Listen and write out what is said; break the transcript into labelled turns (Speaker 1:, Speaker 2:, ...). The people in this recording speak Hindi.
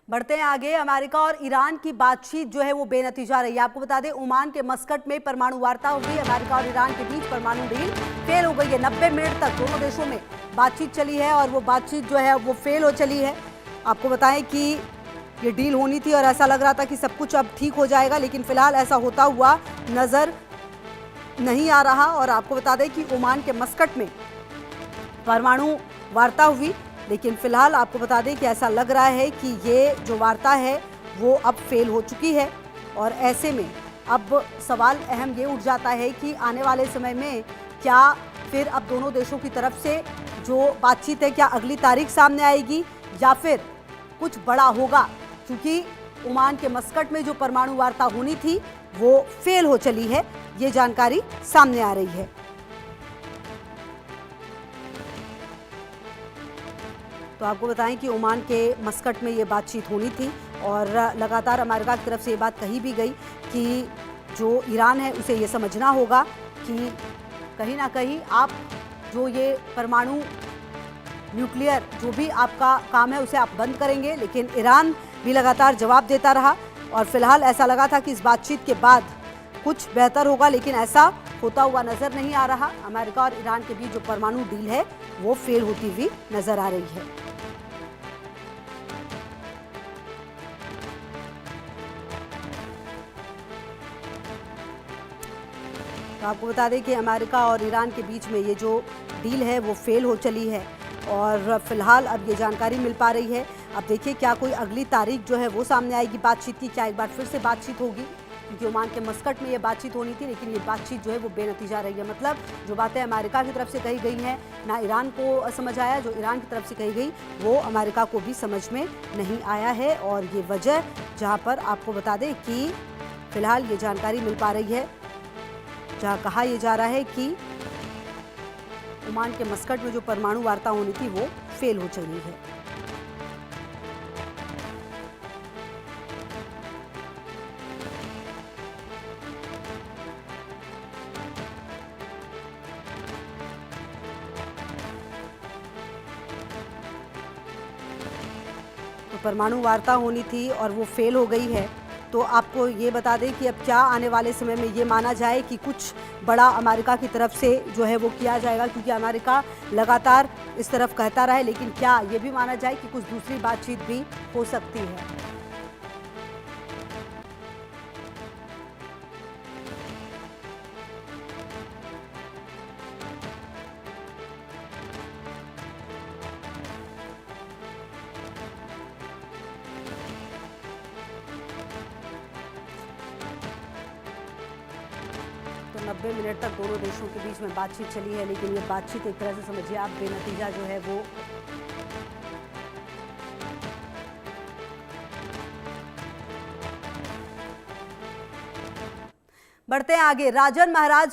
Speaker 1: बढ़ते हैं आगे। अमेरिका और ईरान की बातचीत जो है वो बेनतीजा रही है। आपको बता दें, ओमान के मस्कट में परमाणु वार्ता हुई। अमेरिका और ईरान के बीच परमाणु डील फेल हो गई है। 90 मिनट तक दोनों देशों में बातचीत चली है और वो बातचीत जो है वो फेल हो चली है। आपको बताएं कि ये डील होनी थी और ऐसा लग रहा था कि सब कुछ अब ठीक हो जाएगा, लेकिन फिलहाल ऐसा होता हुआ नजर नहीं आ रहा। और आपको बता दें कि ओमान के मस्कट में परमाणु वार्ता हुई, लेकिन फिलहाल आपको बता दें कि ऐसा लग रहा है कि ये जो वार्ता है वो अब फेल हो चुकी है। और ऐसे में अब सवाल अहम ये उठ जाता है कि आने वाले समय में क्या फिर अब दोनों देशों की तरफ से जो बातचीत है, क्या अगली तारीख सामने आएगी या फिर कुछ बड़ा होगा, क्योंकि ओमान के मस्कट में जो परमाणु वार्ता होनी थी वो फेल हो चली है। ये जानकारी सामने आ रही है। तो आपको बताएं कि ओमान के मस्कट में ये बातचीत होनी थी और लगातार अमेरिका की तरफ से ये बात कही भी गई कि जो ईरान है उसे ये समझना होगा कि कहीं ना कहीं आप जो ये परमाणु न्यूक्लियर जो भी आपका काम है उसे आप बंद करेंगे। लेकिन ईरान भी लगातार जवाब देता रहा और फिलहाल ऐसा लगा था कि इस बातचीत के बाद कुछ बेहतर होगा, लेकिन ऐसा होता हुआ नजर नहीं आ रहा। अमेरिका और ईरान के बीच जो परमाणु डील है वो फेल होती हुई नजर आ रही है। तो आपको बता दें कि अमेरिका और ईरान के बीच में ये जो डील है वो फेल हो चली है और फिलहाल अब ये जानकारी मिल पा रही है। अब देखिए क्या कोई अगली तारीख जो है वो सामने आएगी बातचीत की, क्या एक बार फिर से बातचीत होगी, क्योंकि ओमान के मस्कट में ये बातचीत होनी थी, लेकिन ये बातचीत जो है वो बेनतीजा रही है। मतलब जो बातें अमेरिका की तरफ से कही गई हैं ना ईरान को समझ आया, जो ईरान की तरफ से कही गई वो अमेरिका को भी समझ में नहीं आया है। और ये वजह जहाँ पर आपको बता दें कि फिलहाल ये जानकारी मिल पा रही है, जहाँ कहा यह जा रहा है कि ओमान के मस्कट में जो परमाणु वार्ता होनी थी वो फेल हो चली है। तो परमाणु वार्ता होनी थी और वो फेल हो गई है। तो आपको ये बता दें कि अब क्या आने वाले समय में ये माना जाए कि कुछ बड़ा अमेरिका की तरफ से जो है वो किया जाएगा, क्योंकि अमेरिका लगातार इस तरफ कहता रहा है, लेकिन क्या ये भी माना जाए कि कुछ दूसरी बातचीत भी हो सकती है। तो 90 मिनट तक दोनों देशों के बीच में बातचीत चली है, लेकिन ये बातचीत एक तरह से समझिए आप बेनतीजा जो है वो बढ़ते हैं आगे। राजन महाराज